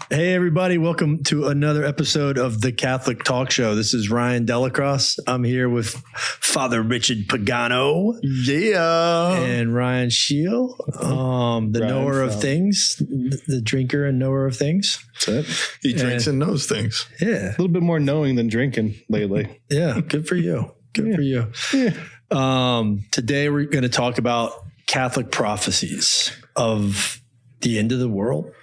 Hey, everybody. Welcome to another episode of the Catholic Talk Show. This is Ryan Delacrosse. I'm here with Father Richard Pagano. Yeah. And Ryan Scheel, the knower of things, the drinker and knower of things. That's it. He drinks and knows things. Yeah. A little bit more knowing than drinking lately. Yeah. Good for you. Good for you. Yeah. Today, we're going to talk about Catholic prophecies of the end of the world.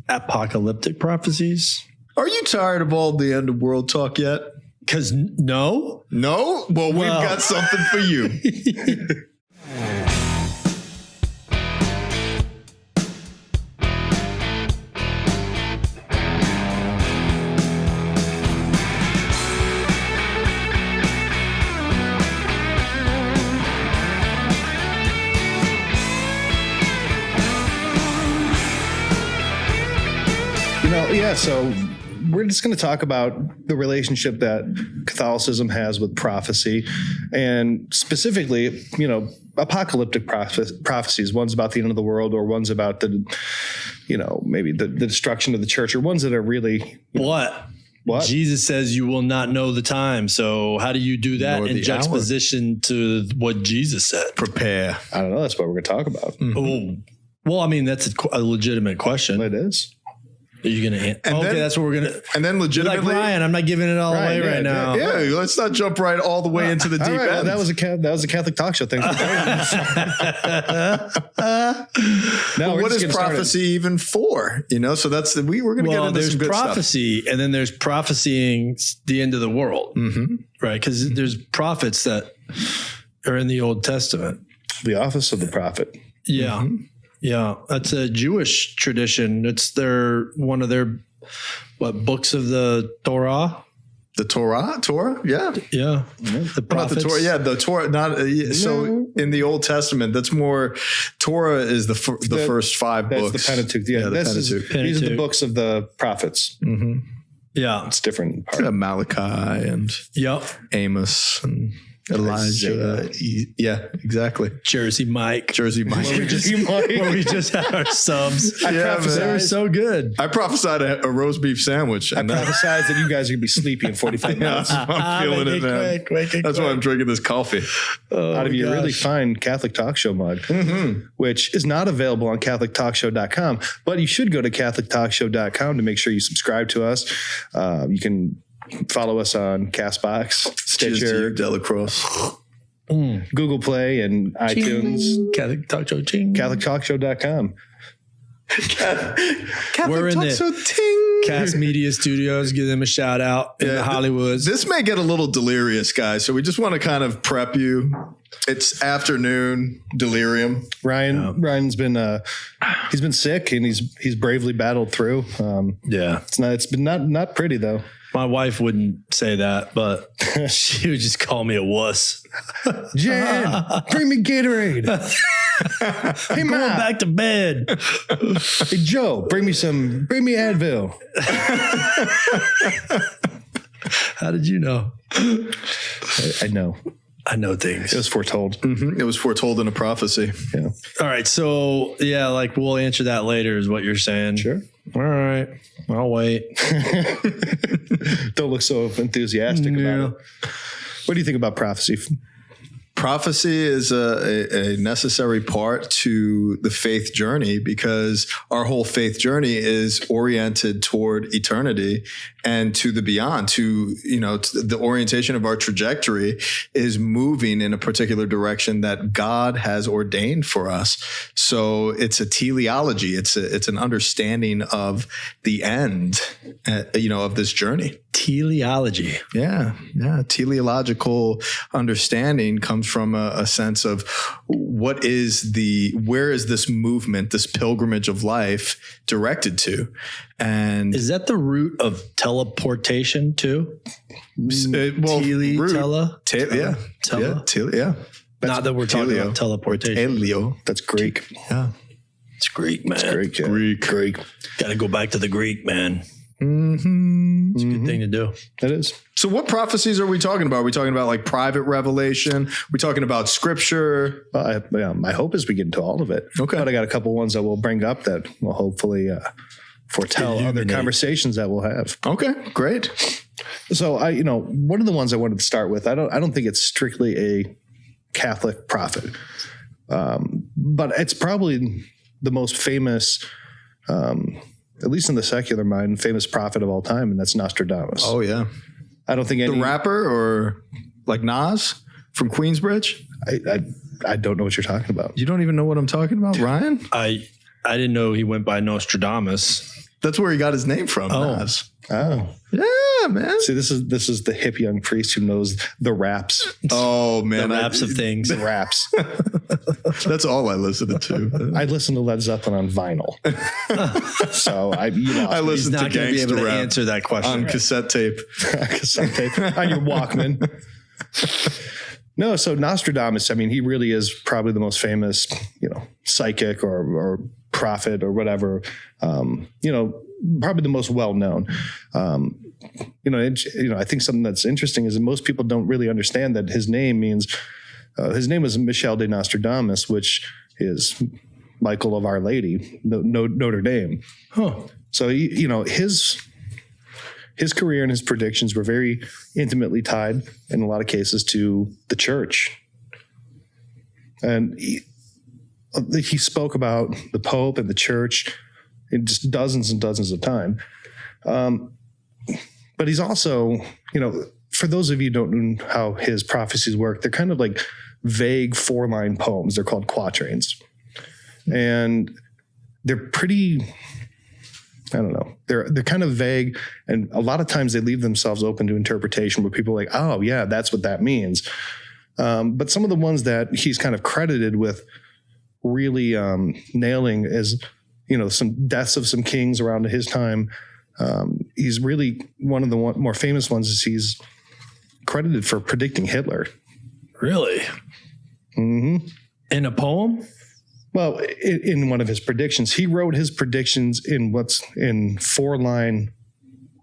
Apocalyptic prophecies. Are you tired of all the end of world talk yet? Because no. No? Well, we've got something for you. So we're just going to talk about the relationship that Catholicism has with prophecy, and specifically, apocalyptic prophecies. One's about the end of the world, or one's about maybe the destruction of the church, or ones that are really What? Jesus says you will not know the time. So how do you do that in juxtaposition to what Jesus said? Prepare. I don't know. That's what we're going to talk about. Mm-hmm. Oh, well, I mean, that's a legitimate question. It is. Are you going to? Okay, that's what we're going to. And then legitimately, like Ryan, I'm not giving it all away right now. Yeah, let's not jump right all the way into the deep end. Well, that was a Catholic talk show thing. What is prophecy even for? So that's we're going to get into some good prophecy, stuff. And then there's prophesying the end of the world, right? Because there's prophets that are in the Old Testament. The office of the prophet. Yeah. Mm-hmm. Yeah, that's a Jewish tradition. It's one of their books of the Torah. The Torah, yeah, yeah. The not the Torah, yeah, the Torah. Not so in the Old Testament. That's more. Torah is the first five books. That's the Pentateuch. Yeah, the Pentateuch. These are the books of the prophets. Mm-hmm. Yeah, it's different. Malachi and Amos and Elijah. Yeah, exactly. Jersey Mike. Where we just had our subs. They were so good. I prophesied a roast beef sandwich. I prophesied that you guys are going to be sleepy in 45 minutes. I'm feeling it, man. That's why I'm drinking this coffee. Out of your really fine Catholic Talk Show mug, which is not available on CatholicTalkShow.com, but you should go to CatholicTalkShow.com to make sure you subscribe to us. You can follow us on Castbox, Stitcher, Delacrosse, Google Play, and iTunes. Catholic Talk Show. CatholicTalkShow.com. We're in the Cast Media Studios. Give them a shout out in the Hollywoods. This may get a little delirious, guys. So we just want to kind of prep you. It's afternoon delirium. Ryan's been he's been sick, and he's bravely battled through. It's been not pretty though. My wife wouldn't say that, but she would just call me a wuss. Jen, bring me Gatorade. Hey, I'm going back to bed. Hey, Joe, bring me Advil. How did you know? I know. I know things. It was foretold. It was foretold in a prophecy. Yeah. All right. So, we'll answer that later is what you're saying. Sure. All right. I'll wait. Don't look so enthusiastic about it. What do you think about prophecy? Prophecy is a necessary part to the faith journey, because our whole faith journey is oriented toward eternity and to the beyond. To the orientation of our trajectory is moving in a particular direction that God has ordained for us. So it's a teleology. It's an understanding of the end, of this journey. Teleology. Yeah. Teleological understanding comes from a sense of where is this movement, this pilgrimage of life directed to? And is that the root of teleportation too? Yeah. Not that we're talking about teleportation. Teleo. That's Greek. Yeah. It's Greek, man. It's Greek. Yeah. Greek. Got to go back to the Greek, man. Mm-hmm. It's a good thing to do. It is. So what prophecies are we talking about? Are we talking about like private revelation? Are we talking about scripture? My hope is we get into all of it. Okay. But I got a couple ones that we'll bring up that will hopefully foretell other conversations that we'll have. Okay, great. So one of the ones I wanted to start with, I don't think it's strictly a Catholic prophet, but it's probably the most famous, at least in the secular mind, famous prophet of all time, and that's Nostradamus. Oh yeah. I don't think the rapper or like Nas from Queensbridge. I don't know what you're talking about. You don't even know what I'm talking about, Ryan? I didn't know he went by Nostradamus. That's where he got his name from. Nas. Oh, yeah, man. See, this is the hip young priest who knows the raps. Oh man, The raps of things. The raps. That's all I listened to. I listened to Led Zeppelin on vinyl. So I listened He's to not going to be gangster able to rap answer that question. on cassette tape. cassette tape on your Walkman. No, so Nostradamus, I mean, he really is probably the most famous, psychic or prophet or whatever, probably the most well-known. I think something that's interesting is that most people don't really understand that his name means, his name was Michel de Nostradamus, which is Michael of Our Lady, Notre Dame. Huh. So, his career and his predictions were very intimately tied in a lot of cases to the church. And he spoke about the Pope and the church in just dozens and dozens of times. But he's also, for those of you who don't know how his prophecies work, they're kind of like vague 4-line poems. They're called quatrains. And they're pretty, I don't know, they're kind of vague. And a lot of times they leave themselves open to interpretation where people are like, oh yeah, that's what that means. But some of the ones that he's kind of credited with really nailing is, some deaths of some kings around his time. He's really one of the more famous ones is he's credited for predicting Hitler. Really? Mm-hmm. In a poem? Well, in one of his predictions, he wrote his predictions in 4-line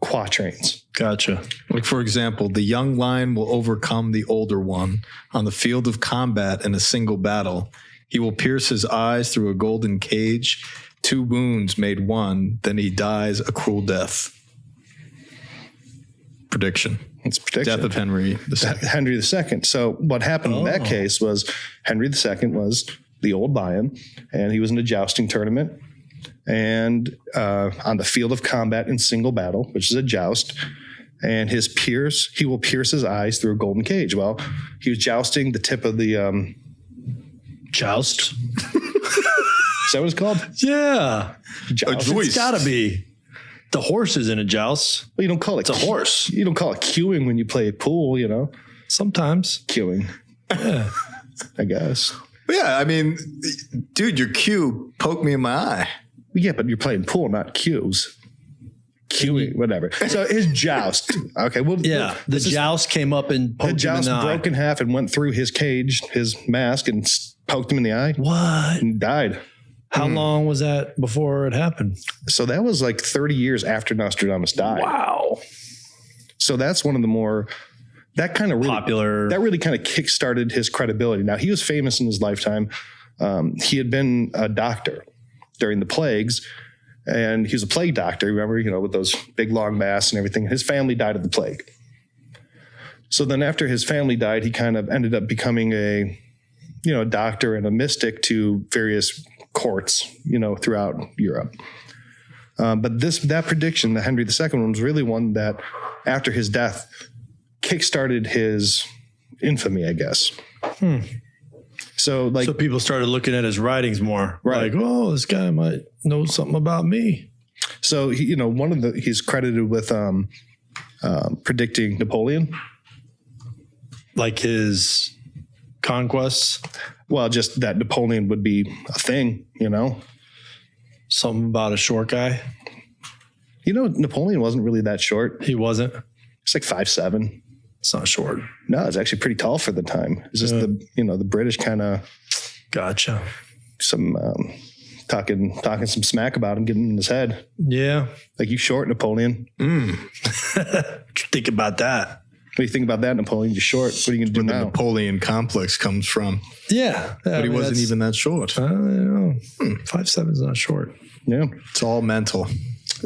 quatrains. Gotcha. Like, for example, the young lion will overcome the older one on the field of combat in a single battle. He will pierce his eyes through a golden cage. 2 wounds made one, then he dies a cruel death. Prediction. It's prediction. Death of Henry II. Henry II. So what happened in that case was Henry II was the old lion, and he was in a jousting tournament. And on the field of combat in single battle, which is a joust, and he will pierce his eyes through a golden cage. Well, he was jousting the tip of the Joust? Is that what it's called? Yeah. Joust. It's got to be. The horse is in a joust. Well, you don't call it. It's a horse. You don't call it queuing when you play pool, Sometimes. Queuing. Yeah. I guess. Yeah, I mean, dude, your cue poked me in my eye. Yeah, but you're playing pool, not cues. Queuing, whatever. So his joust. Okay, well, Yeah. The joust came up and poked the joust him in the eye. broke in half and went through his cage, his mask, and poked him in the eye What? and died. How long was that before it happened? So that was like 30 years after Nostradamus died. Wow. So that's one of the more that kind of really, popular. That really kind of kickstarted his credibility. Now he was famous in his lifetime. He had been a doctor during the plagues, and he was a plague doctor. Remember, with those big long masks and everything. His family died of the plague. So then after his family died, he kind of ended up becoming a doctor and a mystic to various courts, throughout Europe. But that prediction, the Henry II one, was really one that after his death kickstarted his infamy, I guess. So people started looking at his writings more. Right. Like, oh, this guy might know something about me. So he's credited with predicting Napoleon. Like his conquests. Well, just that Napoleon would be a thing, Something about a short guy. Napoleon wasn't really that short. He wasn't. It's like 5'7". It's not short. No, it's actually pretty tall for the time. It's just the British kind of Gotcha. some talking some smack about him, getting in his head. Yeah. Like, you short, Napoleon. Think about that. What do you think about that, Napoleon? You're short. What are you going to do Where the now? Napoleon complex comes from. Yeah. But he wasn't even that short. I don't know. 5'7" is not short. Yeah. It's all mental.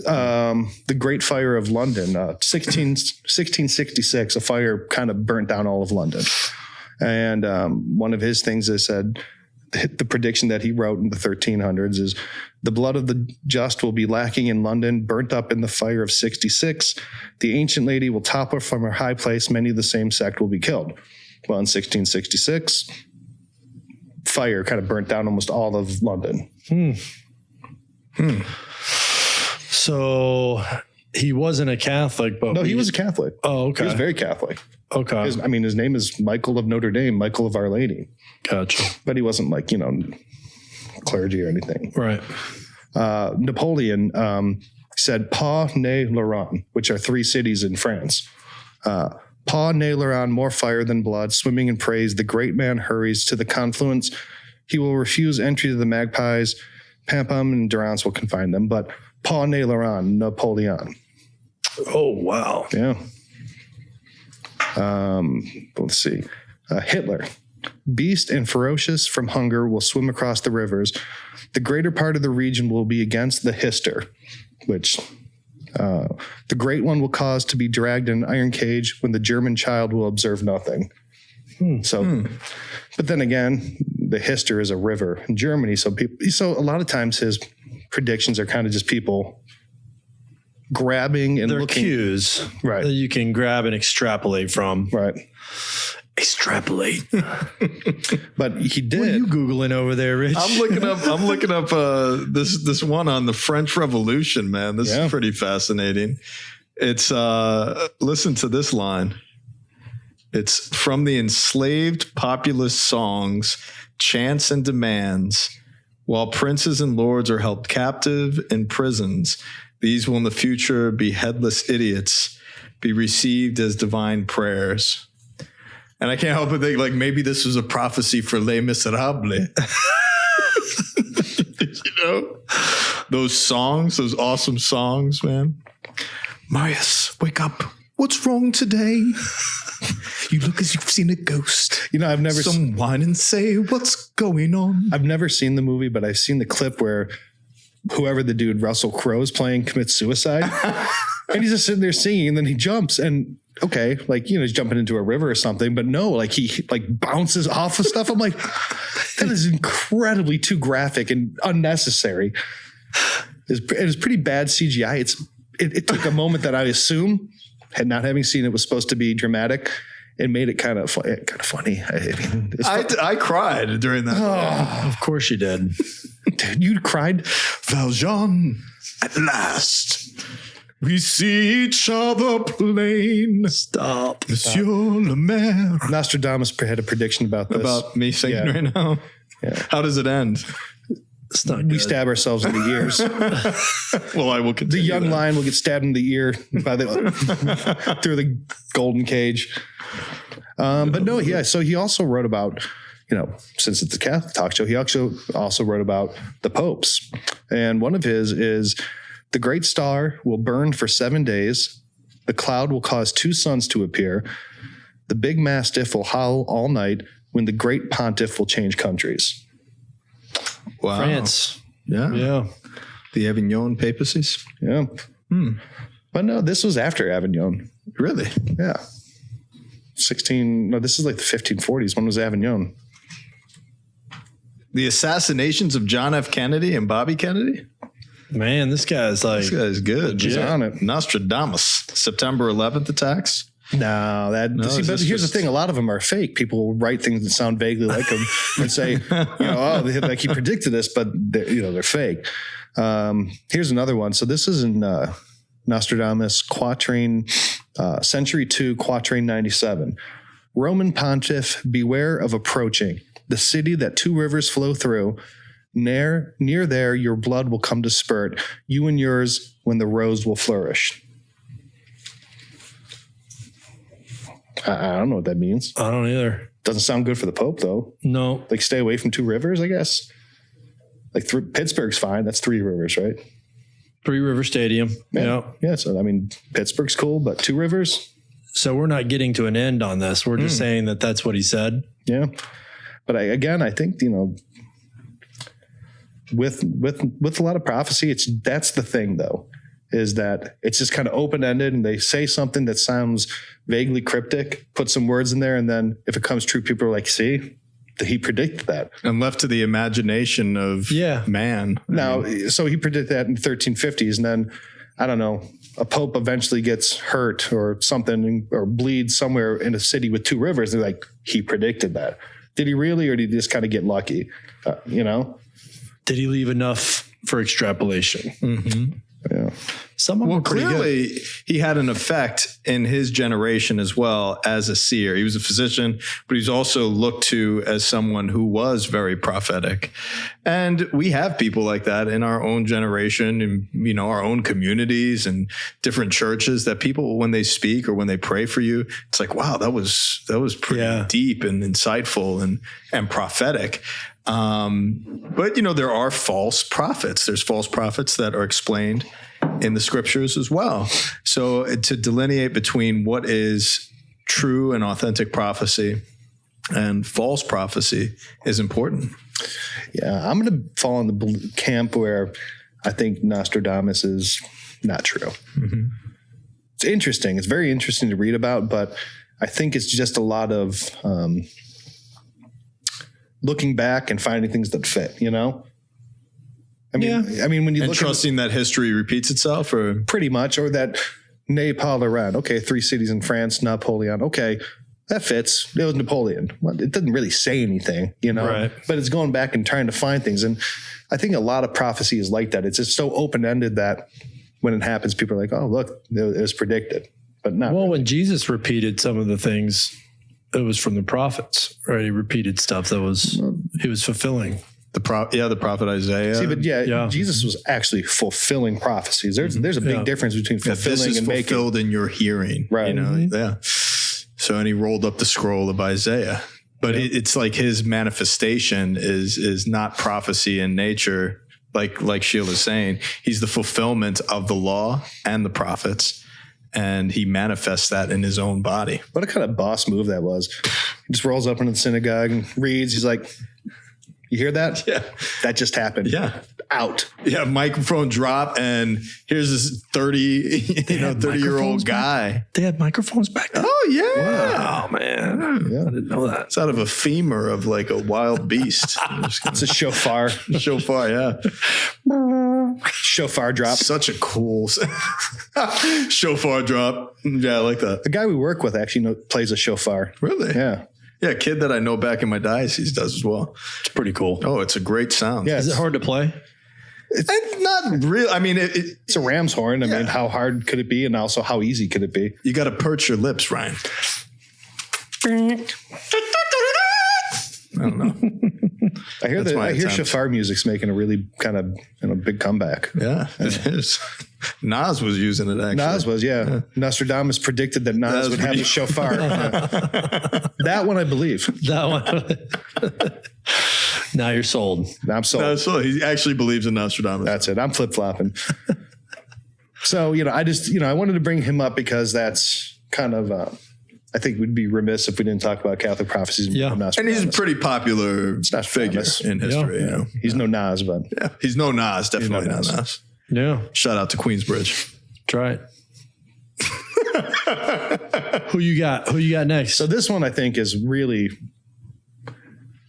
The Great Fire of London, 1666, a fire kind of burnt down all of London. And one of his things is said, the prediction that he wrote in the 1300s is, the blood of the just will be lacking in London, burnt up in the fire of 66. The ancient lady will topple from her high place. Many of the same sect will be killed. Well, in 1666, fire kind of burnt down almost all of London. So he wasn't a Catholic, but No, he was a Catholic. Oh, okay. He was very Catholic. Okay. His name is Michael of Notre Dame, Michael of Our Lady. Gotcha. But he wasn't like, clergy or anything. Right. Napoleon said Pau-ne-Laurent, which are 3 cities in France. Pau-ne-Laurent, more fire than blood, swimming in praise. The great man hurries to the confluence. He will refuse entry to the magpies. Pampum and Durance will confine them. But Pau-ne-Laurent, Napoleon. Oh, wow. Yeah. Let's see. Hitler. Beast and ferocious from hunger will swim across the rivers. The greater part of the region will be against the Hister, which the great one will cause to be dragged in an iron cage when the German child will observe nothing. But then again, the Hister is a river in Germany. So a lot of times his predictions are kind of just people grabbing and They're looking. cues Right. that you can grab and extrapolate from. Right. Extrapolate. But he did. What are you Googling over there, Rich? I'm looking up this one on the French Revolution, man. This is pretty fascinating. It's listen to this line. It's from the enslaved populist songs, chants and demands, while princes and lords are held captive in prisons. These will in the future be headless idiots, be received as divine prayers. And I can't help but think, like, maybe this was a prophecy for Les Miserables. Those songs, those awesome songs, man. Marius, wake up. What's wrong today? You look as you've seen a ghost. I've never Some wine and say, what's going on? I've never seen the movie, but I've seen the clip where whoever the dude Russell Crowe's playing commits suicide. And he's just sitting there singing, and then he jumps and he's jumping into a river or something, but no, like he bounces off of stuff. I'm like, that is incredibly too graphic and unnecessary. It is pretty bad CGI. It took a moment that I assume, not having seen it, was supposed to be dramatic, and made it kind of funny. I cried during that. Oh, of course you did. Dude, you cried? Valjean, at last. We see each other plain. Stop. Monsieur le Maire. Nostradamus had a prediction about this. About me singing right now? Yeah. How does it end? It's not good. We stab ourselves in the ears. Well, I will continue. The young lion will get stabbed in the ear through the golden cage. But no, yeah. So he also wrote about, since it's a Catholic talk show, he also wrote about the popes. And one of his is, the great star will burn for 7 days. The cloud will cause 2 suns to appear. The big mastiff will howl all night when the great pontiff will change countries. Wow. France. Yeah. Yeah. The Avignon papacies. Yeah. But no, this was after Avignon. Really? Yeah. This is like the 1540s. When was Avignon? The assassinations of John F. Kennedy and Bobby Kennedy? Man, this guy's good. He's on it. Nostradamus, September 11th attacks. No, but here's the thing. A lot of them are fake. People write things that sound vaguely like him and say, like he predicted this, but they're fake. Here's another one. So this is in Nostradamus Quatrain, Century 2, Quatrain 97. Roman pontiff, beware of approaching the city that 2 rivers flow through. Near there, your blood will come to spurt, you and yours, when the rose will flourish. I don't know what that means. I don't either. Doesn't sound good for the Pope, though. No. Like, stay away from 2 rivers, I guess. Like, Pittsburgh's fine. That's 3 rivers, right? 3 River Stadium. Yeah. Yeah. So, Pittsburgh's cool, but 2 rivers? So we're not getting to an end on this. We're just saying that that's what he said. Yeah. But I think, with a lot of prophecy, that's the thing, though. is that it's just kind of open-ended, and they say something that sounds vaguely cryptic, put some words in there, and then if it comes true, people are like, see, he predicted that. And left to the imagination of man. Now, so he predicted that in the 1350s, and then, I don't know, a pope eventually gets hurt or something, or bleeds somewhere in a city with 2 rivers. They're like, he predicted that. Did he really, or did he just kind of get lucky? Did he leave enough for extrapolation? Mm-hmm. Yeah. Some of them clearly he had an effect in his generation as well as a seer. He was a physician, but he's also looked to as someone who was very prophetic. And we have people like that in our own generation and, our own communities and different churches, that people, when they speak or when they pray for you, it's like, wow, that was pretty deep and insightful and prophetic. But there are false prophets. There's false prophets that are explained in the scriptures as well. So to delineate between what is true and authentic prophecy and false prophecy is important. Yeah, I'm going to fall in the camp where I think Nostradamus is not true. Mm-hmm. It's interesting. It's very interesting to read about, but I think it's just a lot of looking back and finding things that fit, I mean, when you and look trusting that history repeats itself, or pretty much, or that Napoleon. Okay, 3 cities in France, Napoleon. Okay, that fits. It was Napoleon. Well, it doesn't really say anything, Right. But it's going back and trying to find things. And I think a lot of prophecy is like that. It's just so open-ended that when it happens, people are like, oh, look, it was predicted. But not. Well, when Jesus repeated some of the things, it was from the prophets, right? He repeated stuff he was fulfilling. The prophet Isaiah. See, but Jesus was actually fulfilling prophecies. There's a big difference between fulfilling this is and fulfilled in your hearing, right? Yeah. So, and he rolled up the scroll of Isaiah, but it's like his manifestation is not prophecy in nature, like Sheila's saying. He's the fulfillment of the law and the prophets, and he manifests that in his own body. What a kind of boss move that was! He just rolls up into the synagogue and reads. He's like, you hear that? Yeah. That just happened. Yeah. Out. Yeah. Microphone drop. And here's this 30-year-old guy. They had microphones back then? Oh, yeah. Wow, man. Yeah. I didn't know that. It's out of a femur of like a wild beast. It's a shofar. Shofar, yeah. Shofar drop. Such a cool shofar drop. Yeah, I like that. The guy we work with actually plays a shofar. Really? Yeah. Yeah, a kid that I know back in my diocese does as well. It's pretty cool. Oh, it's a great sound. Yeah, is it hard to play? It's not real. I mean, it's a ram's horn. I mean, how hard could it be? And also, how easy could it be? You got to perch your lips, Ryan. I don't know. I hear shofar music's making a really kind of big comeback. Yeah, it is. Nas was using it, actually. Nas was, yeah. Nostradamus predicted that Nas would have a shofar. That one I believe. That one. Now you're sold. I'm sold. No, so he actually believes in Nostradamus. That's it. I'm flip-flopping. So, I wanted to bring him up because that's kind of, I think we'd be remiss if we didn't talk about Catholic prophecies. And he's a pretty popular figure in history. Yeah. He's no Nas, but. Yeah, he's no Nas, definitely no Nas. Yeah. Shout out to Queensbridge. Try it. Who you got next? So this one I think is really,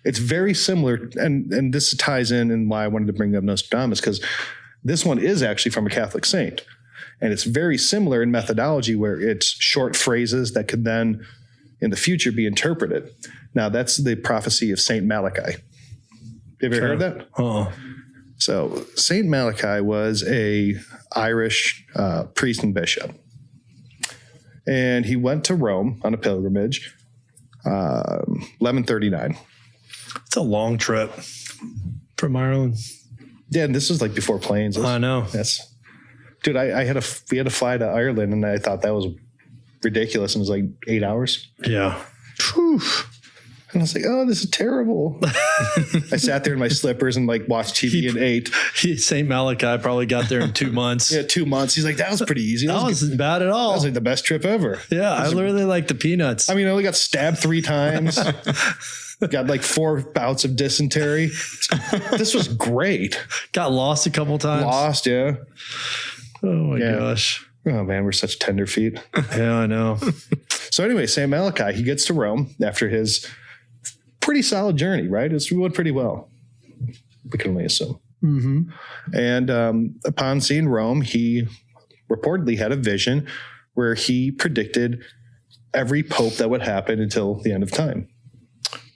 it's very similar, and this ties in why I wanted to bring up Nostradamus, because this one is actually from a Catholic saint. And it's very similar in methodology, where it's short phrases that could then in the future be interpreted. Now that's the prophecy of Saint Malachy. Have you heard that? Oh. So Saint Malachy was a Irish priest and bishop. And he went to Rome on a pilgrimage, 1139. It's a long trip from Ireland. Yeah, and this was like before planes. I know. Yes. Dude, we had to fly to Ireland, and I thought that was ridiculous. And it was like 8 hours. Yeah. Whew. And I was like, oh, this is terrible. I sat there in my slippers and like watched TV and ate. St. Malachi probably got there in 2 months. Yeah, 2 months. He's like, that was pretty easy. That wasn't bad at all. That was like the best trip ever. Yeah, I really like the peanuts. I mean, I only got stabbed 3 times. Got like 4 bouts of dysentery. This was great. Got lost a couple times. Lost, yeah. Oh my gosh. Oh man, we're such tender feet. Yeah, I know. So anyway, Saint Malachy, he gets to Rome after his pretty solid journey, right? It went pretty well. We can only assume. Mm-hmm. And upon seeing Rome, he reportedly had a vision where he predicted every pope that would happen until the end of time.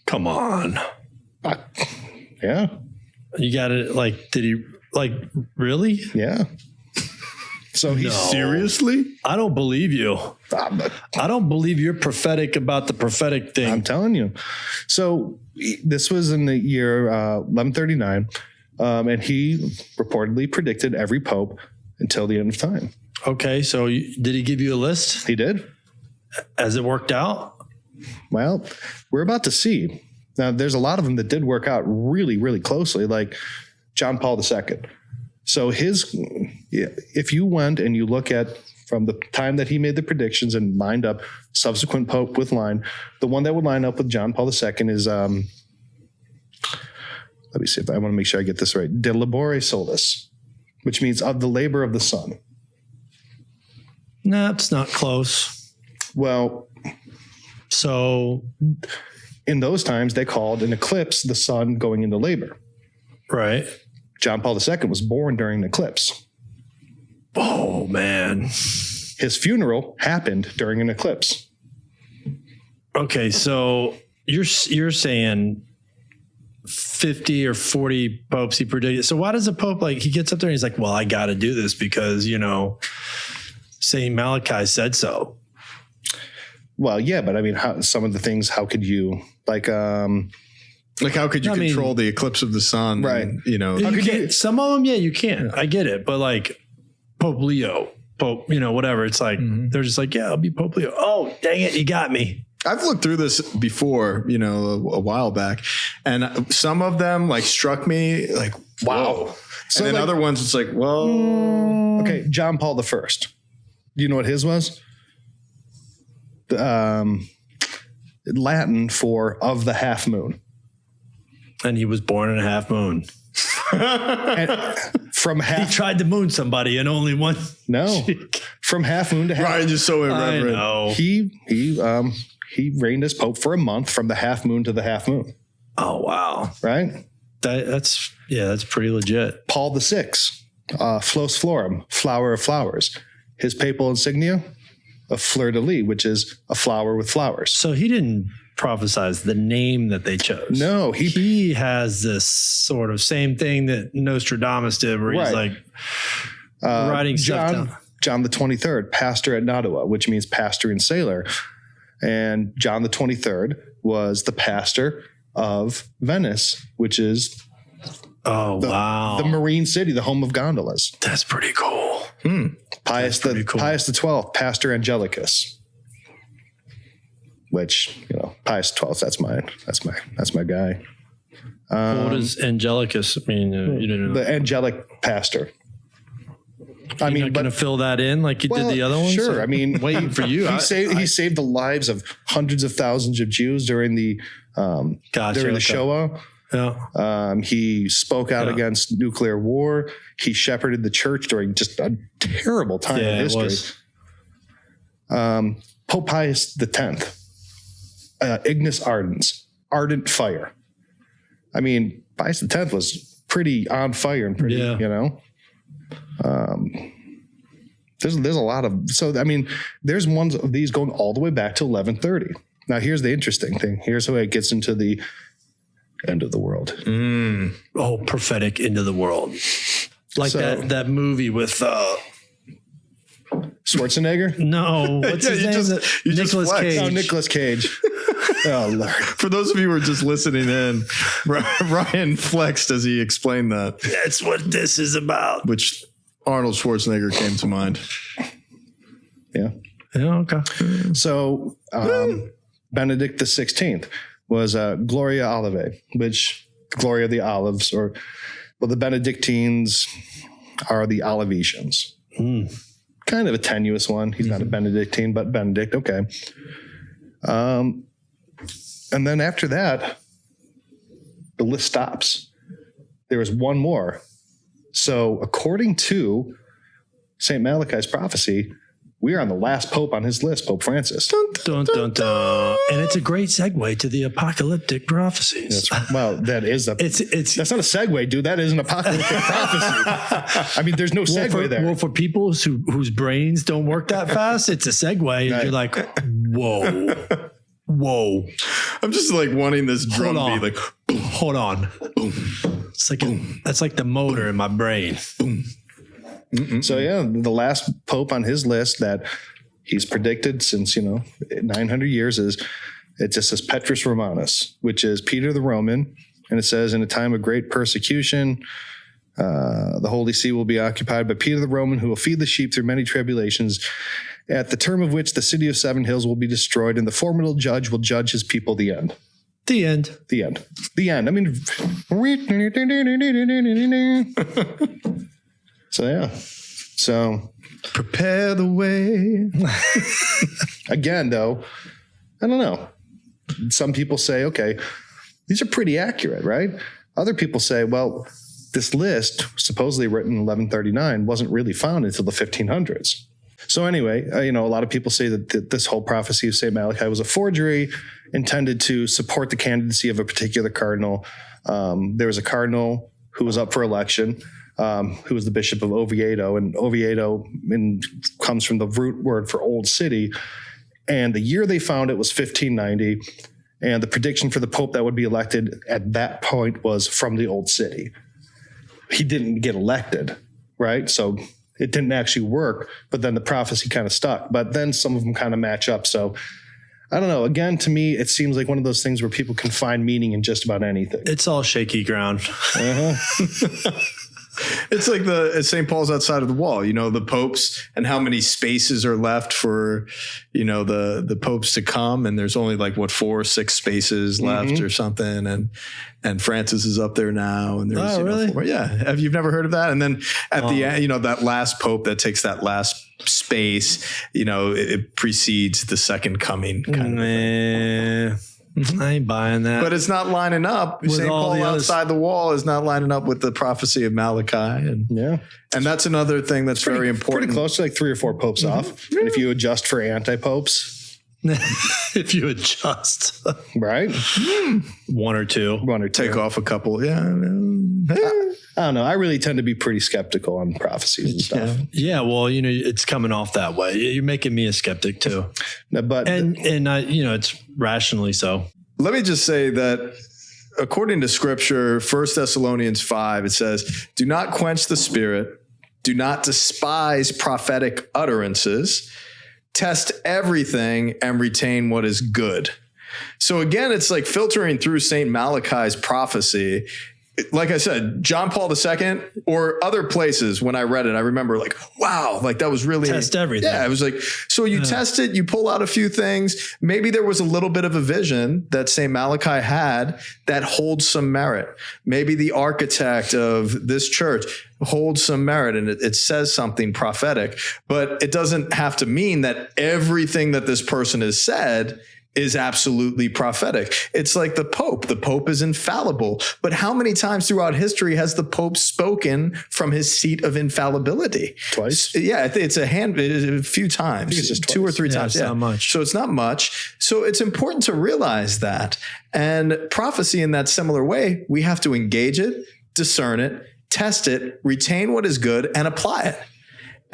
Come on. Yeah. You got it. Like, did he, like, really? Yeah. So he's Seriously? I don't believe you. I don't believe you're prophetic about the prophetic thing. I'm telling you. So this was in the year 1139, and he reportedly predicted every pope until the end of time. Okay, so did he give you a list? He did. Has it worked out? Well, we're about to see. Now, there's a lot of them that did work out really, really closely, like John Paul II. So if you went and you look at from the time that he made the predictions and lined up subsequent pope with line, the one that would line up with John Paul II is, let me see if I want to make sure I get this right, De Labore Solis, which means of the labor of the sun. No, it's not close. Well, so in those times, they called an eclipse the sun going into labor. Right. John Paul II was born during an eclipse. Oh, man. His funeral happened during an eclipse. Okay, so you're saying 50 or 40 popes he predicted. So why does a pope, like, he gets up there and he's like, well, I got to do this because, Saint Malachy said so. Well, yeah, but I mean, some of the things, how could you, like how could you control the eclipse of the sun? Right. And, some of them, yeah, you can. I get it. But like Pope Leo, Pope, whatever. It's like, they're just like, yeah, I'll be Pope Leo. Oh, dang it. You got me. I've looked through this before, a while back, and some of them like struck me like, wow. So and then other ones, it's like, well, okay. John Paul I. Do you know what his was? Latin for of the half moon. And he was born in a half moon. From half, he tried to moon somebody and only one. No, from half moon to half. Ryan just so irreverent. I know. He reigned as pope for a month from the half moon to the half moon. Oh wow! Right. That's pretty legit. Paul VI, Flos Florum, flower of flowers. His papal insignia, a fleur de lis, which is a flower with flowers. So he didn't prophesize the name that they chose. No, he has this sort of same thing that Nostradamus did, where he's like writing stuff down. John the 23rd, pastor at Nottawa, which means pastor and sailor. And John the 23rd was the pastor of Venice, which is the marine city, the home of gondolas. That's pretty cool. Pius XII, pastor Angelicus. Which, Pius XII, that's my guy. What does Angelicus mean? You didn't know. The angelic pastor. You're not going to fill that in like you did the other ones? Sure. I mean, waiting for you. He saved the lives of hundreds of thousands of Jews during the Shoah. Yeah. He spoke out against nuclear war. He shepherded the church during just a terrible time in history. Pope Pius X, Ignis Ardens, ardent fire. I mean, Pius X was pretty on fire and pretty, there's a lot of, so, I mean, there's ones of these going all the way back to 1130. Now, here's the interesting thing. Here's how it gets into the end of the world. Oh, prophetic end of the world. Like that movie with Schwarzenegger? No. What's his name? Nicolas Cage. Oh, Nicolas Cage. Oh, Lord. For those of you who are just listening in, Ryan flexed as he explained that. That's what this is about. Which Arnold Schwarzenegger came to mind. Yeah. Yeah, okay. So Benedict XVI was Gloria Olivae, which Gloria of the Olives, the Benedictines are the Olivetians. Kind of a tenuous one. He's not a Benedictine, but Benedict. Okay. And then after that, the list stops. There was one more. So according to St. Malachy's prophecy, we are on the last pope on his list, Pope Francis. Dun, dun, dun. And it's a great segue to the apocalyptic prophecies. Well, that is It's that's not a segue, dude. That is an apocalyptic prophecy. I mean, there's no segue there. Well, for people whose brains don't work that fast, it's a segue. And you're like, whoa. I'm just like wanting this drum Hold on. beat, like, boom, Hold on. boom. It's like that's like the motor in my brain. Boom. So yeah, the last pope on his list that he's predicted since 900 years it just says Petrus Romanus, which is Peter the Roman, and it says in a time of great persecution, the Holy See will be occupied by Peter the Roman, who will feed the sheep through many tribulations, at the term of which the city of 7 hills will be destroyed, and the formidable judge will judge his people. The end. The end. The end. The end. I mean. So yeah. So Prepare the way. again, though, I don't know. Some people say, okay, these are pretty accurate, right? Other people say, well, this list, supposedly written in 1139, wasn't really found until the 1500s. So anyway, a lot of people say that this whole prophecy of Saint Malachy was a forgery intended to support the candidacy of a particular cardinal. There was a cardinal who was up for election, who was the Bishop of Oviedo, and Oviedo comes from the root word for old city. And the year they found it was 1590. And the prediction for the Pope that would be elected at that point was from the old city. He didn't get elected, right? So it didn't actually work, but then the prophecy kind of stuck. But then some of them kind of match up. So I don't know. Again, to me, it seems like one of those things where people can find meaning in just about anything. It's all shaky ground. It's like St. Paul's outside of the wall, the popes and how many spaces are left for, the popes to come. And there's only 4 or 6 spaces left or something. And Francis is up there now. And there's, really? 4. Yeah. Have you never heard of that? And then at the end, that last pope that takes that last space, it precedes the second coming kind of thing. I ain't buying that. But it's not lining up. St. Paul outside the wall is not lining up with the prophecy of Malachi. And that's another thing that's very important. Pretty close to 3 or 4 popes off. And if you adjust for anti-popes. If you adjust. Right? 1 or 2. Take off a couple. Yeah. I don't know. I really tend to be pretty skeptical on prophecies and stuff. Yeah. Well, it's coming off that way. You're making me a skeptic too. But it's rationally so. Let me just say that according to Scripture, 1 Thessalonians 5, it says, "Do not quench the spirit. Do not despise prophetic utterances. Test everything and retain what is good." So again, it's like filtering through Saint Malachy's prophecy. Like I said, John Paul II or other places, when I read it, I remember wow, that was really test everything. Yeah. It was so you test it, you pull out a few things. Maybe there was a little bit of a vision that Saint Malachy had that holds some merit. Maybe the architect of this church holds some merit and it says something prophetic, but it doesn't have to mean that everything that this person has said is absolutely prophetic. It's like the Pope. The Pope is infallible. But how many times throughout history has the Pope spoken from his seat of infallibility? Twice? Yeah, it's a few times. I think it's just 2 or 3 times. It's not much. So it's not much. So it's important to realize that. And prophecy in that similar way, we have to engage it, discern it, test it, retain what is good, and apply it.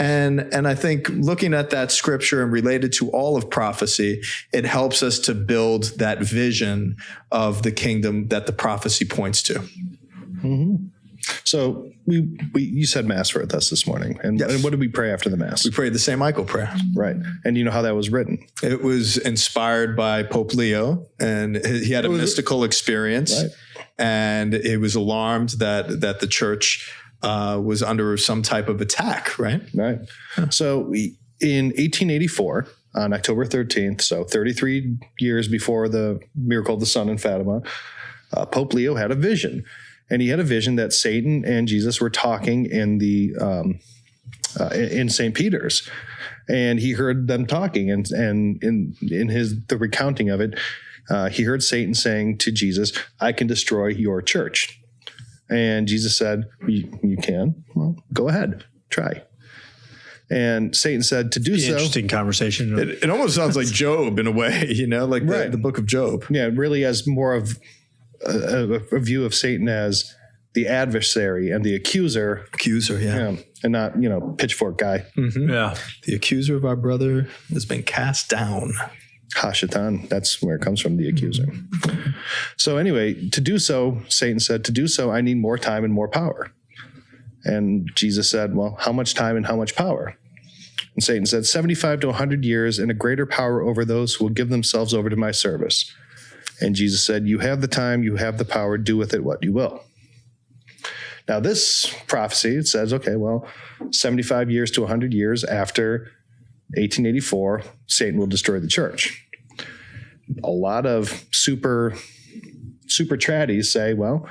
And I think looking at that scripture and related to all of prophecy, it helps us to build that vision of the kingdom that the prophecy points to. Mm-hmm. So you said Mass for us this morning. And, yes. And what did we pray after the Mass? We prayed the Saint Michael prayer. Right. And you know how that was written? It was inspired by Pope Leo, and he had a mystical experience. Right. And he was alarmed that the church was under some type of attack, right? Right. So in 1884, on October 13th, so 33 years before the miracle of the sun in Fatima, Pope Leo had a vision. And he had a vision that Satan and Jesus were talking in St. Peter's. And he heard them talking. And in the recounting of it, he heard Satan saying to Jesus, "I can destroy your church." And Jesus said, you can? Well, go ahead, try. And Satan said to do so. Interesting conversation. It almost sounds like Job in a way, like the book of Job. Yeah, really as more of a view of Satan as the adversary and the accuser. And not, pitchfork guy. Mm-hmm. Yeah. The accuser of our brother has been cast down. Hashatan, that's where it comes from, the accuser. So anyway, to do so, Satan said, to do so, I need more time and more power. And Jesus said, well, how much time and how much power? And Satan said, 75 to 100 years and a greater power over those who will give themselves over to my service. And Jesus said, you have the time, you have the power, do with it what you will. Now this prophecy, it says, okay, well, 75 years to 100 years after 1884, Satan will destroy the church. A lot of super tradies say, well,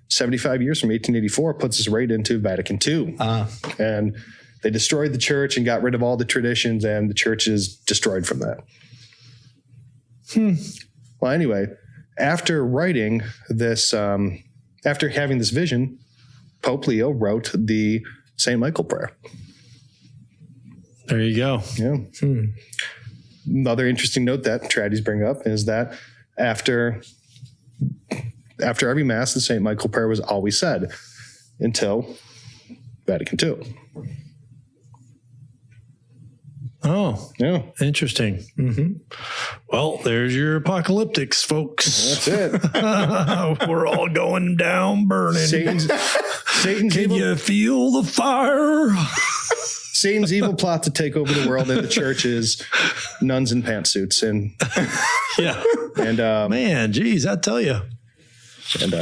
75 years from 1884 puts us right into Vatican II. And they destroyed the church and got rid of all the traditions, and the church is destroyed from that. Well, anyway, after writing this, after having this vision, Pope Leo wrote the Saint Michael prayer. There you go. Yeah. Another interesting note that tradies bring up is that after every Mass, the Saint Michael prayer was always said until Vatican II. Oh, yeah. Interesting. Mm-hmm. Well, there's your apocalyptics, folks. That's it. We're all going down burning. Satan's Can evil, you feel the fire? Satan's evil plot to take over the world and the church is nuns in pantsuits and yeah. And man, geez, I tell you. And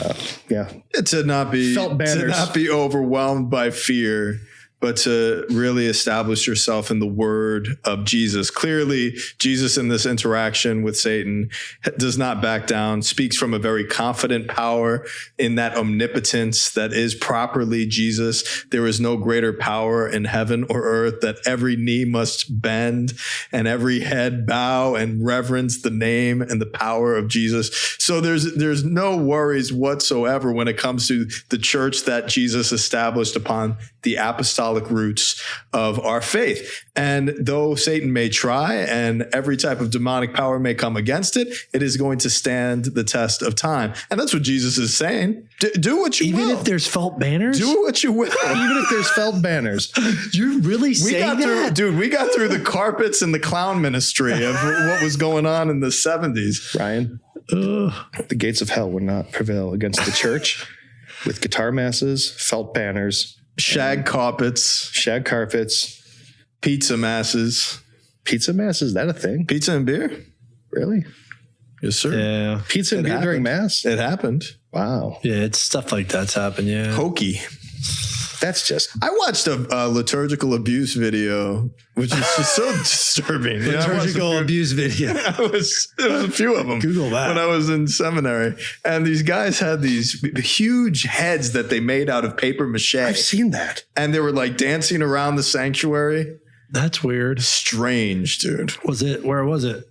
yeah, to not be overwhelmed by fear, but to really establish yourself in the word of Jesus. Clearly, Jesus in this interaction with Satan does not back down, speaks from a very confident power in that omnipotence that is properly Jesus. There is no greater power in heaven or earth that every knee must bend and every head bow and reverence the name and the power of Jesus. So there's no worries whatsoever when it comes to the church that Jesus established upon the apostolic roots of our faith. And though Satan may try and every type of demonic power may come against it, it is going to stand the test of time. And that's what Jesus is saying. Do what you will. Even if there's felt banners? Do what you will. Even if there's felt banners. You're really saying that? We got through the carpets and the clown ministry of what was going on in the 70s. Ryan, the gates of hell will not prevail against the church with guitar masses, felt banners, shag carpets, pizza masses. Pizza mass, is that a thing? Pizza and beer? Really? Yes, sir. Yeah. Pizza and beer during Mass? It happened. Wow. Yeah, it's stuff like that's happened, yeah. Hokey. That's just... I watched a liturgical abuse video, which is just so disturbing. Liturgical abuse video. There was a few of them. Google that. When I was in seminary. And these guys had these huge heads that they made out of paper mache. I've seen that. And they were like dancing around the sanctuary. That's weird. Strange, dude. Where was it?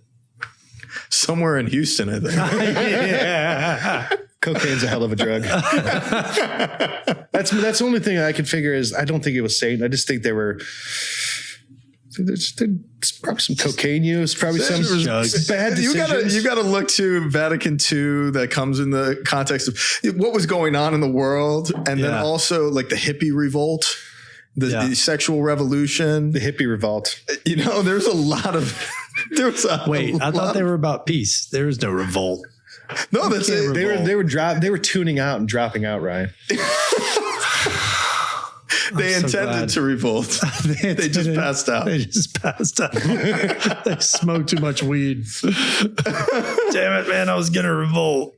Somewhere in Houston, I think. Yeah. Cocaine's a hell of a drug. That's the only thing I could figure is I don't think it was Satan. I just think there's probably some cocaine use, probably some bad decisions. You got to look to Vatican II. That comes in the context of what was going on in the world, and then also like the hippie revolt. The sexual revolution, the hippie revolt. There's a lot of. I thought they were about peace. There was no revolt. No, that's it. They were tuning out and dropping out, Ryan. They intended to revolt. They just passed out. They smoked too much weed. Damn it, man! I was gonna revolt.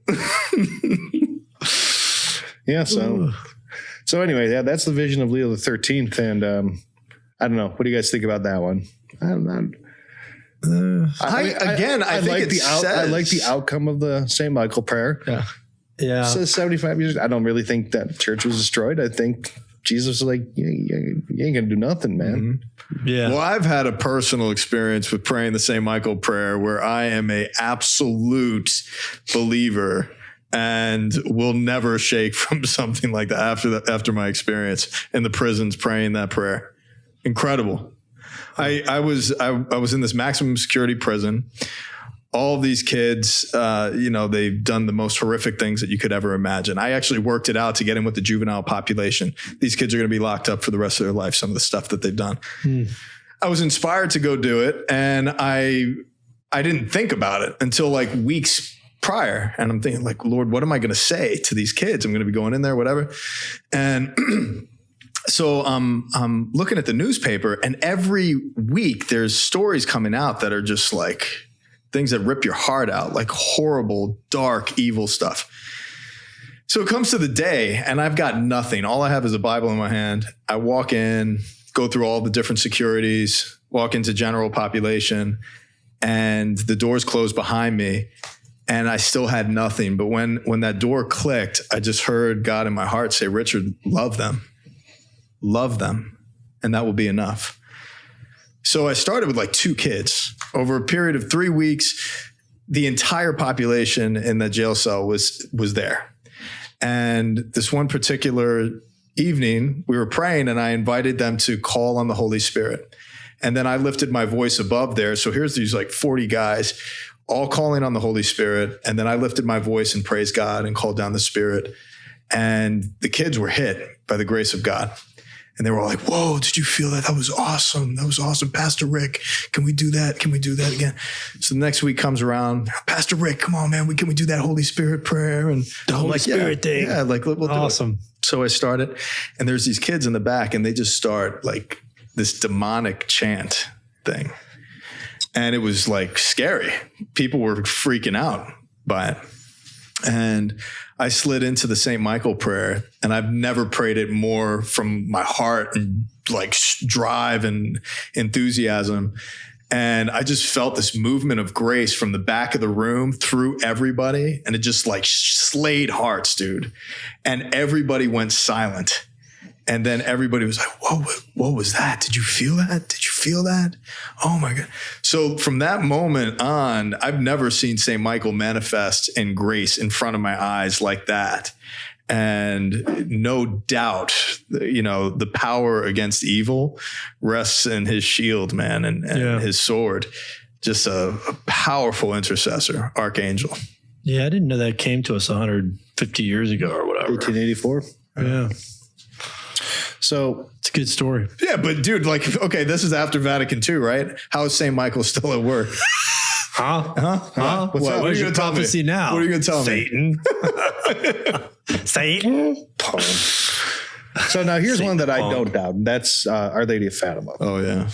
Yeah. So anyway, that's the vision of Leo the 13th, and I don't know. What do you guys think about that one? I don't know. I like the outcome of the Saint Michael prayer. Yeah. It says 75 years. I don't really think that church was destroyed. I think Jesus was like, you ain't gonna do nothing, man. Mm-hmm. Yeah. Well, I've had a personal experience with praying the Saint Michael prayer where I am a absolute believer and will never shake from something like that after my experience in the prisons praying that prayer. Incredible. I was in this maximum security prison. All of these kids, they've done the most horrific things that you could ever imagine. I actually worked it out to get in with the juvenile population. These kids are going to be locked up for the rest of their life, some of the stuff that they've done. I was inspired to go do it, and I didn't think about it until like weeks prior. And I'm thinking like, Lord, what am I going to say to these kids? I'm going to be going in there, whatever. And so I'm looking at the newspaper, and every week there's stories coming out that are just like things that rip your heart out, like horrible, dark, evil stuff. So it comes to the day, and I've got nothing. All I have is a Bible in my hand. I walk in, go through all the different securities, walk into general population, and the doors closed behind me, and I still had nothing. But when that door clicked, I just heard God in my heart say, Richard, love them, and that will be enough. So I started with like 2 kids. Over a period of 3 weeks, the entire population in the jail cell was there. And this one particular evening, we were praying, and I invited them to call on the Holy Spirit. And then I lifted my voice above there. So here's these like 40 guys all calling on the Holy Spirit. And then I lifted my voice and praised God and called down the Spirit. And the kids were hit by the grace of God. And they were all like, whoa, did you feel that? That was awesome. That was awesome. Pastor Rick, can we do that? Can we do that again? So the next week comes around, Pastor Rick, come on, man. Can we do that Holy Spirit prayer? And The Holy Spirit thing. Yeah, like we'll do Awesome. it. So I started, and there's these kids in the back, and they just start like this demonic chant thing. And it was like scary. People were freaking out by it. And I slid into the Saint Michael prayer, and I've never prayed it more from my heart and like drive and enthusiasm. And I just felt this movement of grace from the back of the room through everybody. And it just like slayed hearts, dude. And everybody went silent. And then everybody was like, whoa, what was that? Did you feel that? Did you feel that? Oh my God. So from that moment on, I've never seen St. Michael manifest in grace in front of my eyes like that. And no doubt, the power against evil rests in his shield, man, and his sword. Just a powerful intercessor, archangel. Yeah, I didn't know that came to us 150 years ago or whatever. 1884. Yeah. So it's a good story. Yeah, but dude, like, okay, this is after Vatican II, right? How is St. Michael still at work? Huh? What's up? What are you going to tell me? Prophecy now? What are you going to tell me? Satan. So now here's Saint one that I Paul. don't doubt. That's Our Lady of Fatima. Oh, yeah.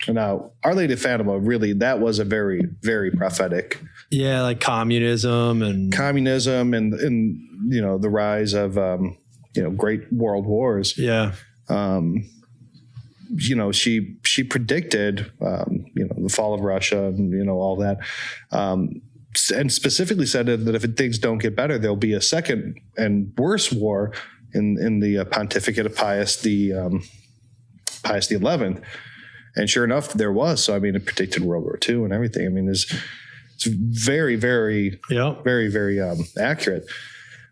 Now, Our Lady of Fatima, really, that was a very, very prophetic. Yeah, like communism and the rise of, great world wars. yeah. She predicted, the fall of Russia and, all that. And specifically said that if things don't get better, there'll be a second and worse war in the pontificate of Pius XI. And sure enough, there was. So, it predicted World War II and everything. It's very, very, very, very accurate.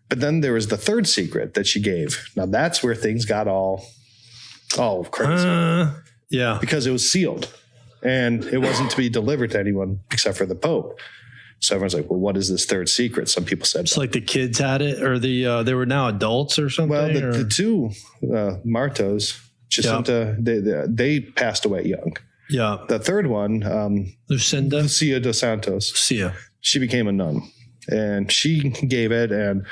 But then there was the third secret that she gave. Now that's where things got all crazy. Yeah. Because it was sealed and it wasn't to be delivered to anyone except for the Pope. So everyone's like, well, what is this third secret? Some people said it's like the kids had it, or they were now adults or something. Well, the two Martos, Jacinta, they passed away young. Yeah. The third one, Lucinda dos Santos, Lucia. She became a nun, and she gave it, and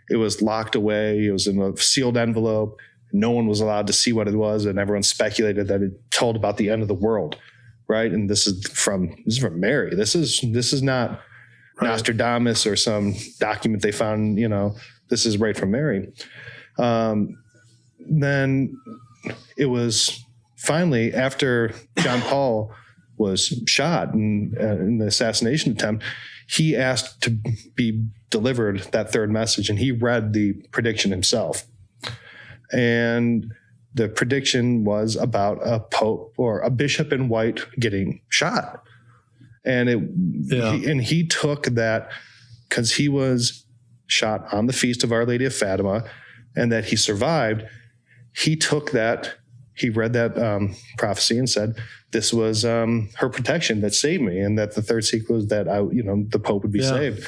it was locked away. It was in a sealed envelope. No one was allowed to see what it was, and everyone speculated that it told about the end of the world, right? And this is from Mary. This is not Nostradamus or some document they found. This is right from Mary. Then it was finally after John Paul was shot in the assassination attempt. He asked to be delivered that third message, and he read the prediction himself. And the prediction was about a pope or a bishop in white getting shot. And he took that because he was shot on the feast of Our Lady of Fatima and that he survived. He took that, he read that prophecy and said this was her protection that saved me, and that the third sequel was that the Pope would be saved.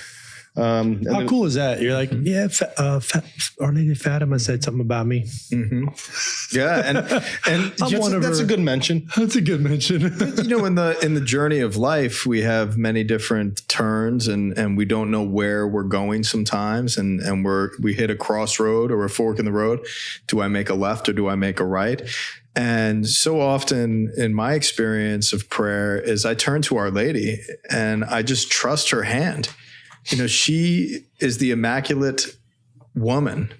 How cool is that? You're like, yeah, Our Lady of Fatima said something about me. Mm-hmm. Yeah, and that's a good mention. That's a good mention. In the journey of life, we have many different turns, and we don't know where we're going sometimes, and we hit a crossroad or a fork in the road. Do I make a left or do I make a right? And so often in my experience of prayer is I turn to Our Lady and I just trust her hand. She is the immaculate woman,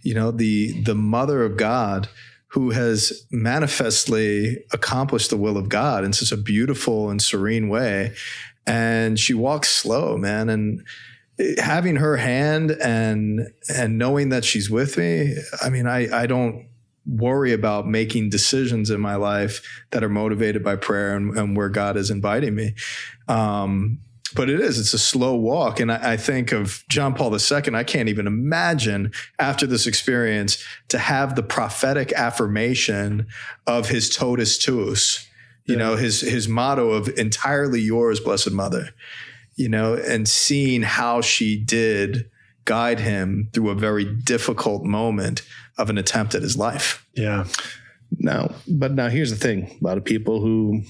the mother of God, who has manifestly accomplished the will of God in such a beautiful and serene way. And she walks slow, man. And having her hand and knowing that she's with me, I don't worry about making decisions in my life that are motivated by prayer and where God is inviting me. But it's a slow walk. And I think of John Paul II. I can't even imagine after this experience to have the prophetic affirmation of his totus tuus, his motto of entirely yours, Blessed Mother, and seeing how she did guide him through a very difficult moment of an attempt at his life. Yeah. Now here's the thing. A lot of people who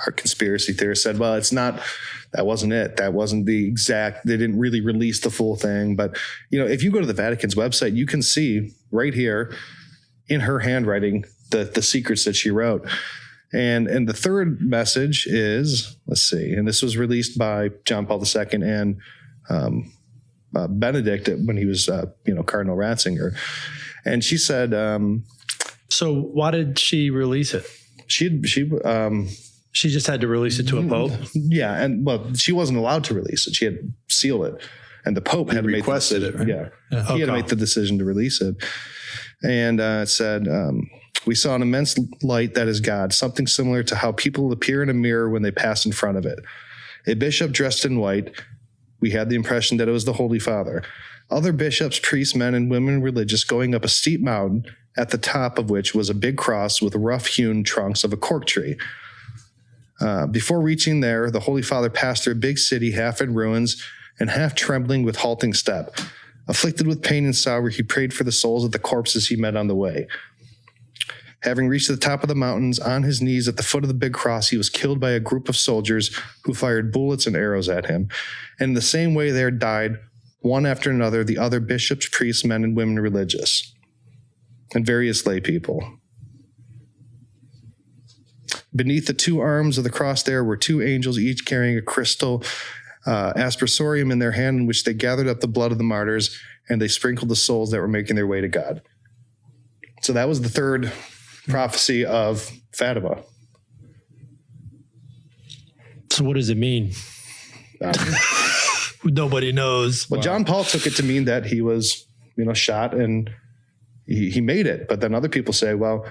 are conspiracy theorists said, well, that wasn't it. That wasn't the exact, they didn't really release the full thing. But, if you go to the Vatican's website, you can see right here in her handwriting, the secrets that she wrote. And the third message is, let's see, and this was released by John Paul II and Benedict when he was, Cardinal Ratzinger. And she said, so why did she release it? She just had to release it to a pope. Yeah, and she wasn't allowed to release it. She had to seal it, and the Pope had to requested it. Right? Yeah, he had to make the decision to release it. And it said, "We saw an immense light that is God, something similar to how people appear in a mirror when they pass in front of it. A bishop dressed in white. We had the impression that it was the Holy Father. Other bishops, priests, men, and women religious going up a steep mountain, at the top of which was a big cross with rough-hewn trunks of a cork tree." Before reaching there, the Holy Father passed through a big city, half in ruins and half trembling with halting step. Afflicted with pain and sorrow, he prayed for the souls of the corpses he met on the way. Having reached the top of the mountains, on his knees at the foot of the big cross, he was killed by a group of soldiers who fired bullets and arrows at him. And in the same way there died, one after another, the other bishops, priests, men, and women religious, and various lay people. Beneath the two arms of the cross there were two angels, each carrying a crystal aspersorium in their hand, in which they gathered up the blood of the martyrs, and they sprinkled the souls that were making their way to God. So that was the third prophecy of Fatima. So what does it mean? Nobody knows. Well, John Paul took it to mean that he was, shot and he made it. But then other people say, well,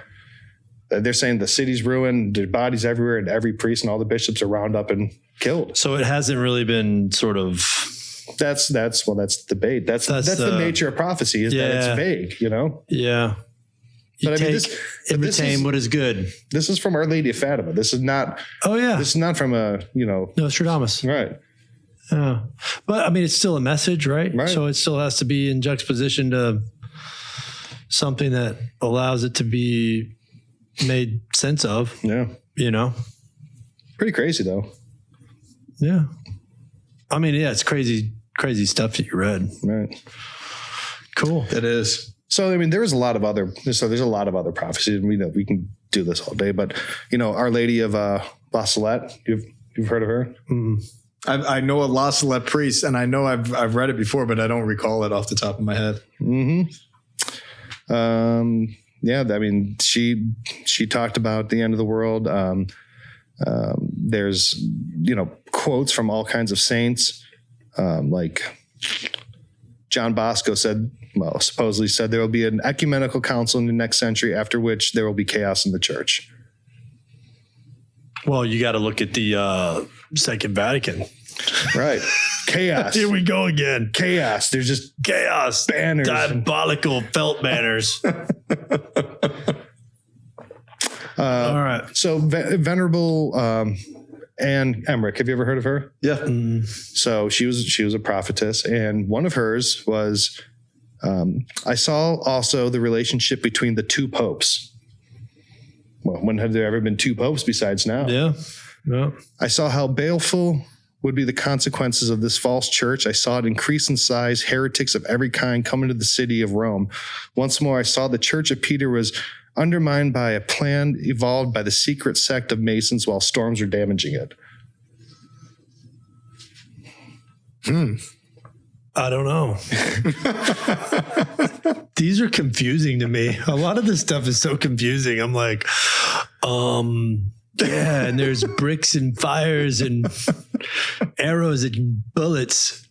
they're saying the city's ruined, there's bodies everywhere, and every priest and all the bishops are rounded up and killed. So it hasn't really been sort of. That's debate. That's the nature of prophecy is that it's vague, Yeah. You take and retain what is good. This is from Our Lady of Fatima. This is not. Oh yeah. This is not from Nostradamus. Right. Yeah. But it's still a message, right? Right. So it still has to be in juxtaposition to something that allows it to be made sense of. Yeah. Pretty crazy though. Yeah. It's crazy stuff that you read. Right. Cool. It is. So, there's a lot of other prophecies. We can do this all day, but Our Lady of La Salette, you've heard of her? Mm-hmm. I know a La Salette priest, and I know I've read it before, but I don't recall it off the top of my head. Mm-hmm. She talked about the end of the world. There's, quotes from all kinds of saints. Like John Bosco supposedly said there will be an ecumenical council in the next century, after which there will be chaos in the church. Well, you got to look at the Second Vatican. Right. Chaos. Here we go again. Chaos. There's just chaos. Banners. Diabolical felt banners. All right. So Venerable Anne Emmerich, have you ever heard of her? Yeah. So she was a prophetess, and one of hers was, I saw also the relationship between the two popes. Well, when have there ever been two popes besides now? Yeah. Yeah. I saw how baleful would be the consequences of this false church. I saw it increase in size, heretics of every kind come into the city of Rome. Once more, I saw the church of Peter was undermined by a plan evolved by the secret sect of Masons while storms are damaging it. I don't know. These are confusing to me. A lot of this stuff is so confusing. I'm like, yeah, and there's bricks and fires and arrows and bullets.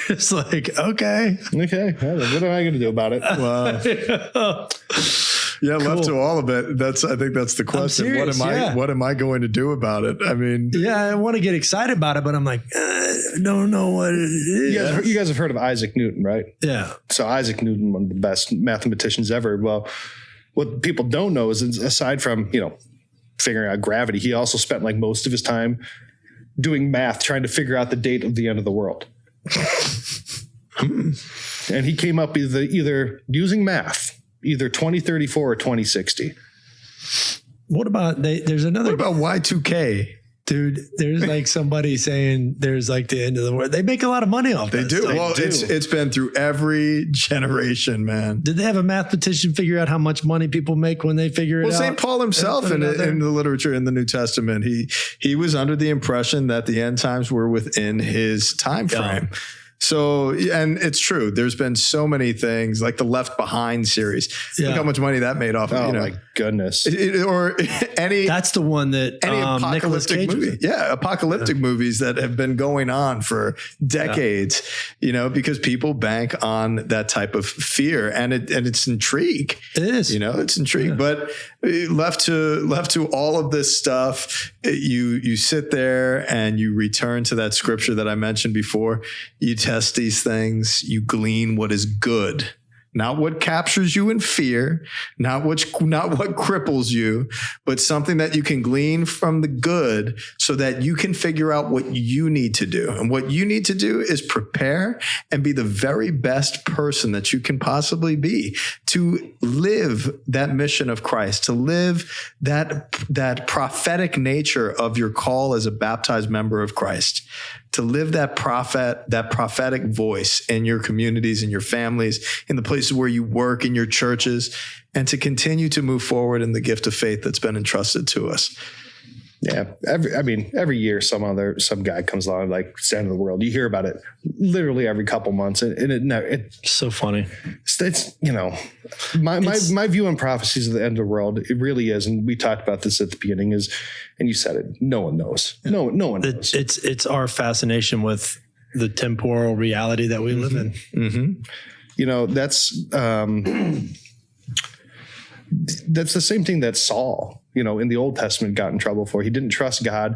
It's like, okay. Okay, well, what am I going to do about it? Wow. Yeah, left to all of it. I think that's the question. Serious, What am I going to do about it? I mean, yeah, I want to get excited about it, but I'm like, don't know what it is. You guys have heard of Isaac Newton, right? Yeah. So Isaac Newton, one of the best mathematicians ever. Well, what people don't know is, aside from, figuring out gravity, he also spent like most of his time doing math, trying to figure out the date of the end of the world. And he came up with either using math, either 2034 or 2060. What about there's another what about Y2K? dude? There's like somebody saying there's like the end of the world. They make a lot of money off They that do. stuff. Well, it's been through every generation, man. Did they have a mathematician figure out how much money people make when they figure it out? Well, St. Paul himself in the literature in the New Testament, he was under the impression that the end times were within his time frame. So, and it's true. There's been so many things like the Left Behind series. Look how much money that made off of, my goodness. Or any. That's the one that Any Nicolas apocalyptic Cage movie. Yeah, apocalyptic movies that have been going on for decades, because people bank on that type of fear and it's intrigue. It is. It's intrigue. But left to all of this stuff, you sit there and you return to that scripture that I mentioned before. You test these things, you glean what is good. Not what captures you in fear, not what cripples you, but something that you can glean from the good so that you can figure out what you need to do. And what you need to do is prepare and be the very best person that you can possibly be to live that mission of Christ, to live that prophetic nature of your call as a baptized member of Christ, to live that prophetic voice in your communities, in your families, in the places where you work, in your churches, and to continue to move forward in the gift of faith that's been entrusted to us. Yeah. Every year some guy comes along like it's the end of the world. You hear about it literally every couple months. And it's so funny. It's my view on prophecies of the end of the world, it really is. And we talked about this at the beginning and you said it, no one knows. No one knows. It's our fascination with the temporal reality that we live in. Mm-hmm. That's the same thing that Saul, in the Old Testament got in trouble for. He didn't trust God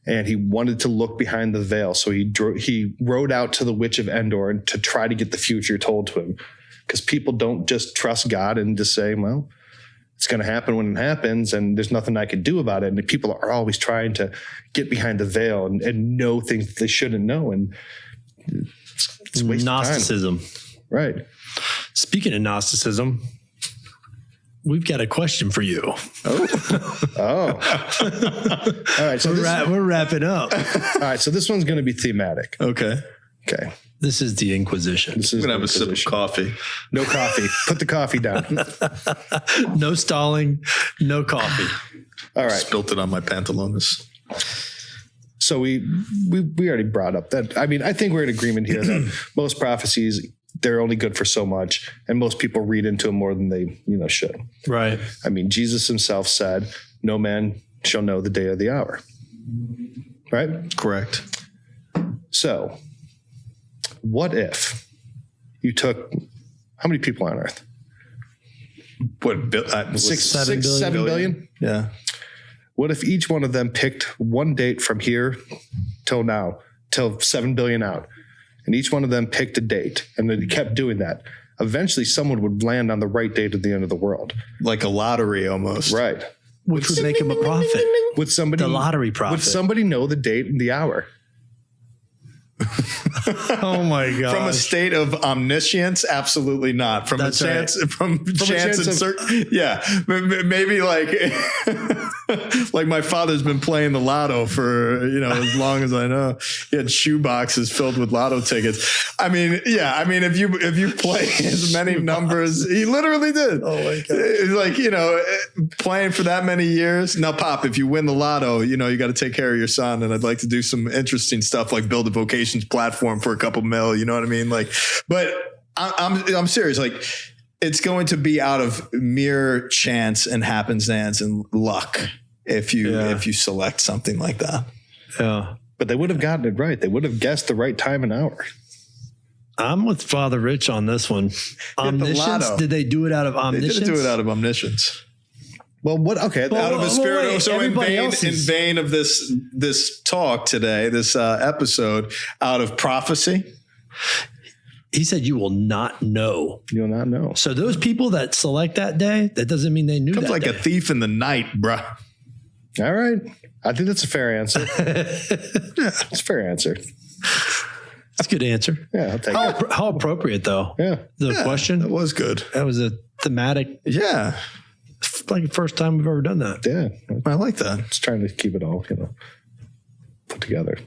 and he wanted to look behind the veil. So he rode out to the witch of Endor to try to get the future told to him, because people don't just trust God and just say, well, it's going to happen when it happens and there's nothing I can do about it. And people are always trying to get behind the veil and know things that they shouldn't know. And it's a waste Gnosticism. of time. Right. Speaking of Gnosticism, we've got a question for you. Oh. All right. So we're wrapping up. All right. So this one's going to be thematic. Okay. This is the Inquisition. I'm going to have a sip of coffee. No coffee. Put the coffee down. No stalling, no coffee. All right. Spilt it on my pantalones. So we already brought up that. I mean, I think we're in agreement here that most prophecies, they're only good for so much, and most people read into them more than they should. Right. I mean, Jesus himself said, "No man shall know the day or the hour." Right? Correct. So, what if you took how many people on Earth? What? 7 billion? Yeah. What if each one of them picked one date from here till now, till 7 billion out? And each one of them picked a date, and then kept doing that. Eventually, someone would land on the right date at the end of the world. Like a lottery almost. Right. which would make him a prophet. Would somebody, the lottery prophet. Would somebody know the date and the hour? Oh my God! From a state of omniscience, absolutely not. From That's a chance, right. from chance and certain, yeah, maybe like like my father's been playing the lotto for as long as I know. He had shoe boxes filled with lotto tickets. I mean, yeah, I mean if you play as many numbers, he literally did. Oh my God! It's like playing for that many years. Now, Pop, if you win the lotto, you got to take care of your son, and I'd like to do some interesting stuff like build a vocations platform for a couple mil. You know what I mean? Like, but I'm serious. Like, it's going to be out of mere chance and happenstance and luck if you select something like that. Yeah, but they would have gotten it right. They would have guessed the right time and hour. I'm with Father Rich on this one. Omniscience? Did they do it out of omniscience? They didn't do it out of omniscience. Well, what? Okay, out of a spirit. So in vain of this talk today, this episode, out of prophecy. He said, "You will not know. You will not know." So those people that select that day, that doesn't mean they knew. Comes that like day. a thief in the night, bruh. All right, I think that's a fair answer. It's a fair answer. That's a good answer. Yeah, I'll take it. How appropriate, though. Yeah, the question that was good. That was a thematic. Yeah. Like the first time we've ever done that. Yeah. I like that. Just trying to keep it all, put together.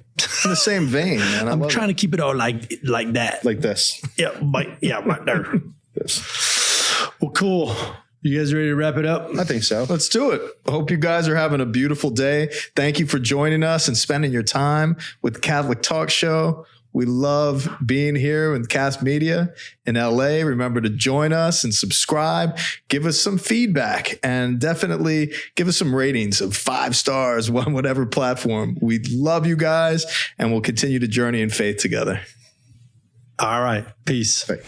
In the same vein, man. I'm trying to keep it all like that. Like this. Yeah, right there. This. Well, cool. You guys ready to wrap it up? I think so. Let's do it. I hope you guys are having a beautiful day. Thank you for joining us and spending your time with Catholic Talk Show. We love being here with Cast Media in LA. Remember to join us and subscribe. Give us some feedback and definitely give us some ratings of 5 stars on whatever platform. We love you guys and we'll continue to journey in faith together. All right. Peace. Bye.